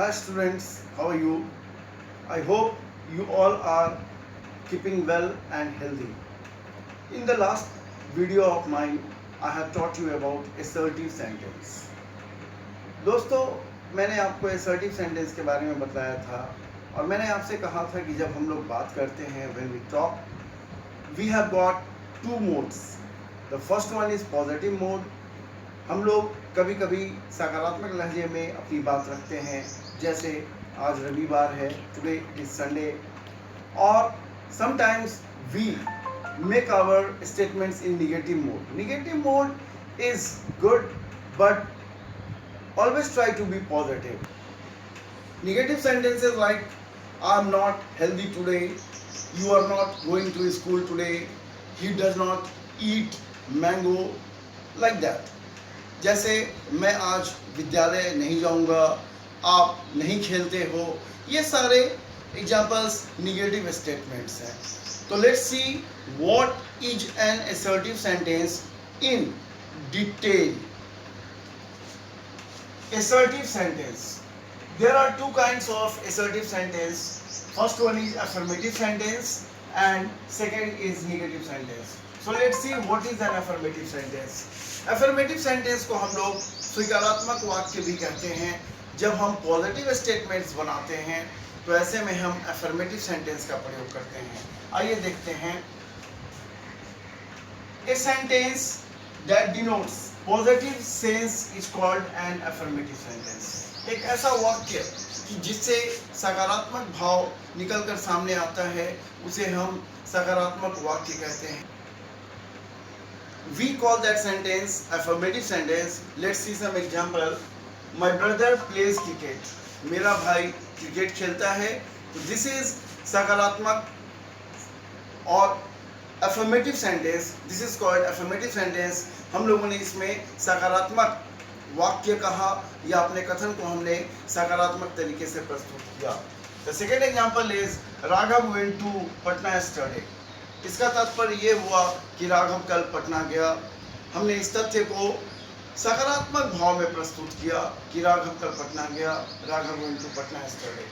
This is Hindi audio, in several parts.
Hi students, how are you? I hope you all are keeping well and healthy. In the last video of mine, I have taught you about assertive sentence. दोस्तों, मैंने आपको assertive sentence के बारे में बताया था और मैंने आपसे कहा था कि जब हम लोग बात करते हैं when we talk, we have got two modes. The first one is positive mode. हम लोग कभी कभी सकारात्मक लहजे में अपनी बात रखते हैं, जैसे आज रविवार है, टुडे इज संडे, और sometimes we make our statements in negative mode. Negative mode is good but always try to be positive. Negative sentences like I am not healthy today, you are not going to school today, he does not eat mango, like that. जैसे मैं आज विद्यालय नहीं जाऊंगा, आप नहीं खेलते हो, ये सारे एग्जाम्पल्स निगेटिव स्टेटमेंट्स हैं. तो let's see what is an assertive sentence in detail. Assertive sentence. There are two kinds of assertive sentence. First one is affirmative sentence and second is negative sentence. So let's see what is an affirmative sentence. Affirmative sentence को हम लोग स्वीकारात्मक वाक्य भी कहते हैं. जब हम पॉजिटिव स्टेटमेंट्स बनाते हैं तो ऐसे में हम affirmative sentence का प्रयोग करते हैं. आइए देखते हैं. A sentence that denotes positive sense is called an affirmative sentence. एक ऐसा वाक्य कि जिससे सकारात्मक भाव निकलकर सामने आता है उसे हम सकारात्मक वाक्य कहते हैं. We call that sentence affirmative sentence. Let's see some example. My brother plays cricket. मेरा भाई क्रिकेट खेलता है. तो दिस इज सकारात्मक. और affirmative sentence, this is called affirmative sentence. हम लोगों ने इसमें सकारात्मक वाक्य कहा या अपने कथन को हमने सकारात्मक तरीके से प्रस्तुत किया. The second example is Raghav went to Patna study. इसका तात्पर्य ये हुआ कि राघव कल पटना गया. हमने इस तथ्य को सकारात्मक भाव में प्रस्तुत किया कि राघव कल पटना गया, Raghav went to Patna study.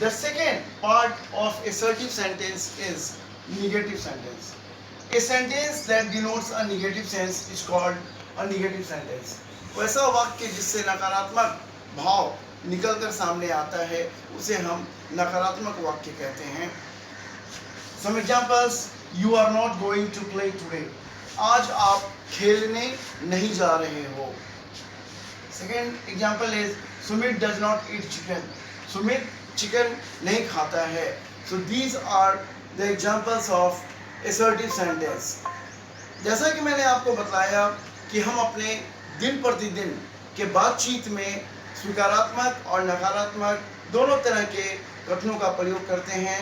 The second part of assertive sentence is negative sentence. A sentence that denotes a negative sense is called a negative sentence. वैसा वाक्य जिससे नकारात्मक भाव निकलकर सामने आता है उसे हम नकारात्मक वाक्य कहते हैं. Some examples. You are not going to play today. आज आप खेलने नहीं जा रहे हो. Second example is Sumit does not eat chicken. Sumit chicken नहीं खाता है. So these are the examples of assertive sentence. जैसा कि मैंने आपको बताया कि हम अपने दिन प्रतिदिन के बातचीत में स्वीकारात्मक और नकारात्मक दोनों तरह के कथनों का प्रयोग करते हैं.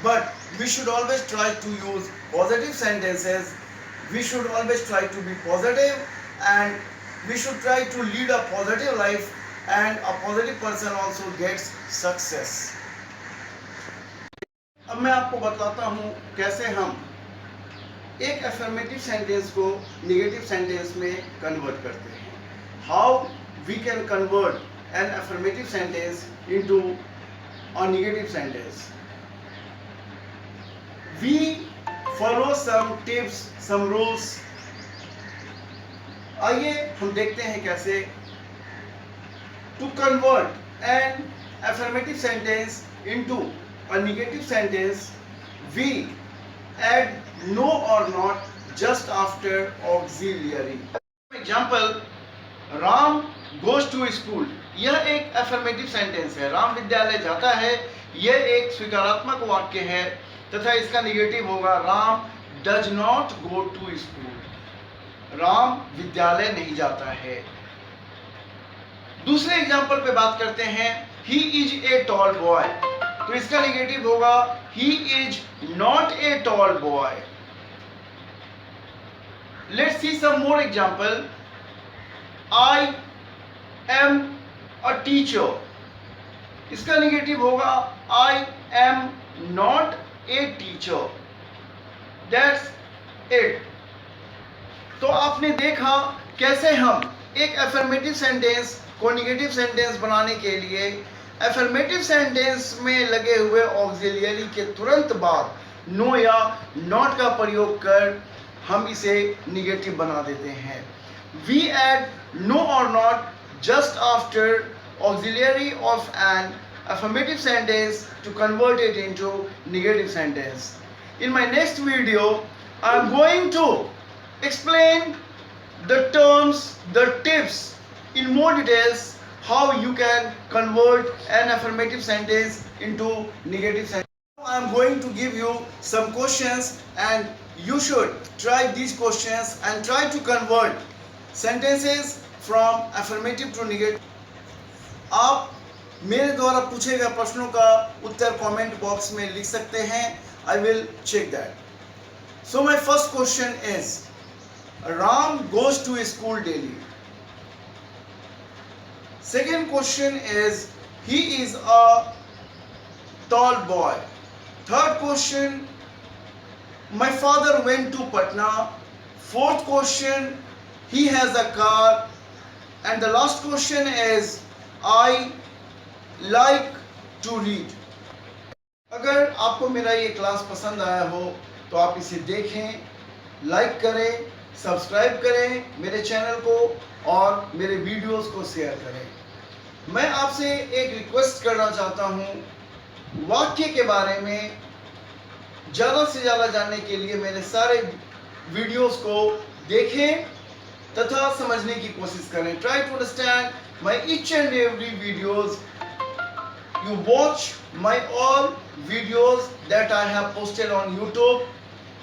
But we should always try to use positive sentences. We should always try to be positive and we should try to lead a positive life, and a positive person also gets success. अब मैं आपको बताता हूँ कैसे हम एक अफर्मेटिव सेंटेंस को नेगेटिव सेंटेंस में कन्वर्ट करते हैं. How we can convert an affirmative sentence into a negative sentence. We follow some tips, some rules. आइए हम देखते हैं कैसे. To convert an affirmative sentence into a negative sentence, we add no or not just after auxiliary. Example, Ram goes to school. यह एक affirmative sentence है. राम विद्यालय जाता है. यह एक स्वीकारात्मक वाक्य है तथा इसका नेगेटिव होगा Ram does not go to school. Ram विद्यालय नहीं जाता है. दूसरे एग्जाम्पल पे बात करते हैं. He is a tall boy. तो इसका नेगेटिव होगा he is not a tall boy. Let's see some more example. I am a teacher. इसका नेगेटिव होगा I am not a teacher. That's it. तो आपने देखा कैसे हम एक अफर्मेटिव सेंटेंस को नेगेटिव सेंटेंस बनाने के लिए एफर्मेटिव सेंटेंस में लगे हुए ऑक्सिलियरी के तुरंत बाद नो या नॉट का प्रयोग कर हम इसे निगेटिव बना देते हैं. वी ऐड नो और not just after auxiliary of an affirmative sentence to convert it into negative sentence. In my next video, I am going to explain the terms, the tips in more details how you can convert an affirmative sentence into negative sentence. I am going to give you some questions and you should try these questions and try to convert sentences from affirmative to negative. आप मेरे द्वारा पूछे गए प्रश्नों का उत्तर कमेंट बॉक्स में लिख सकते हैं. I will check that. So my first question is, Ram goes to school daily. Second question is, he is a tall boy. Third question, my father went to Patna. Fourth question, he has a car. And the last question is, I like to read. अगर आपको मेरा ये क्लास पसंद आया हो तो आप इसे देखें, लाइक करें, सब्सक्राइब करें मेरे चैनल को और मेरे वीडियोस को शेयर करें. मैं आपसे एक रिक्वेस्ट करना चाहता हूँ, वाक्य के बारे में ज़्यादा से ज़्यादा जानने के लिए मेरे सारे वीडियोस को देखें तथा समझने की कोशिश करें. Try to understand my each and every videos. You watch my all videos that I have posted on YouTube.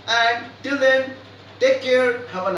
And till then, take care. Have a nice